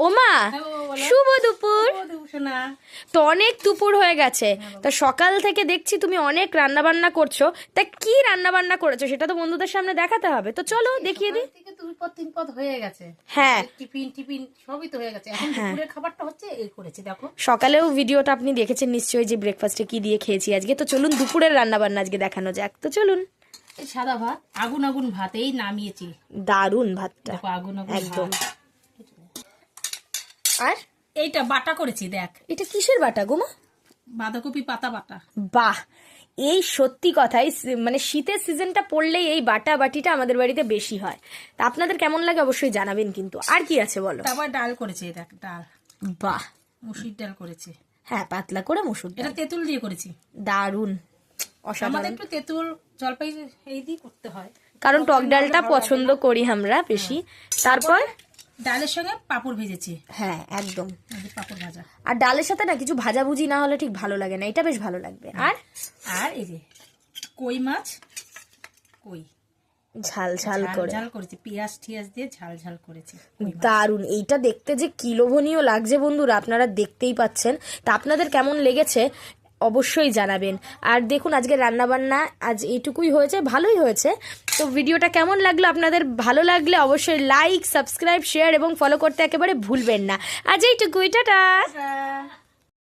ওমা শুভ দুপুর। তো অনেক দুপুর হয়ে গেছে, তো সকাল থেকে দেখছি তুমি অনেক রান্না বান্না করছো। তা কি রান্না বান্না করেছো সেটা তো বন্ধুদের সামনে দেখাতে হবে, তো চলো দেখিয়ে দিই। দুই পদ তিন পদ হয়ে গেছে। হ্যাঁ, টিফিন টিফিন সবই তো হয়ে গেছে। এখন দুপুরের খাবারটা হচ্ছে এই করেছি দেখো। সকালেও ভিডিওটা আপনি দেখেছেন নিশ্চয়ই যে ব্রেকফাস্টে কি দিয়ে খেয়েছি আজকে। তো চলুন দুপুরের রান্না বান্না আজকে দেখানো যাক, তো চলুন। এই সাদা ভাত, আগুন আগুন ভাত, এই নামিয়েছি। দারুন ভাতটা, দেখো আগুন আগুন একদম। ভাত। আর এইটা বাটা করেছি দেখ, এটা কিসের বাটা গোমা? বাঁধাকপি পাতা বাটা। বাহ, এই সত্যি কথাই মানে শীতের সিজনটা পড়লেই এই বাটা বাটিটা আমাদের বাড়িতে বেশি হয়। তা আপনাদের কেমন লাগে অবশ্যই জানাবেন কিন্তু। আর কি আছে বলো? তারপর ডাল করেছি, দেখ ডাল, বাহ, মুসুর ডাল করেছি। হ্যাঁ, পাতলা করে মসুর ডাল। এটা তেঁতুল দিয়ে করেছি। দারুন, আমাদের অসাধারণ। একটু তেঁতুল জলপাই এই দিয়ে করতে হয়, কারণ টক ডালটা পছন্দ করি আমরা বেশি। তারপর ডালের সঙ্গে পাঁপড় ভেজেছি। হ্যাঁ, একদম। পাঁপড় ভাজা। আর ডালের সাথে না কিছু ভাজাভুজি না হলে ঠিক ভালো লাগে না, এটা বেশ ভালো লাগবে। আর আর এই যে কই মাছ, কই ঝাল ঝাল করে ঝাল করেছি, পেঁয়াজ টিয়াজ দিয়ে ঝাল ঝাল করেছি। দারুন। এইটা দেখতে যে কি লোভনীয় লাগছে বন্ধুরা, আপনারা দেখতেই পাচ্ছেন। তা আপনাদের কেমন লেগেছে অবশ্যই জানাবেন। আর দেখুন আজকে রান্নাবান্না আজ এইটুকুই হয়েছে, ভালোই হয়েছে। তো ভিডিওটা কেমন লাগলো আপনাদের? ভালো লাগলে অবশ্যই লাইক, সাবস্ক্রাইব, শেয়ার এবং ফলো করতে একেবারে ভুলবেন না। আজ এইটুকুই, টাটা।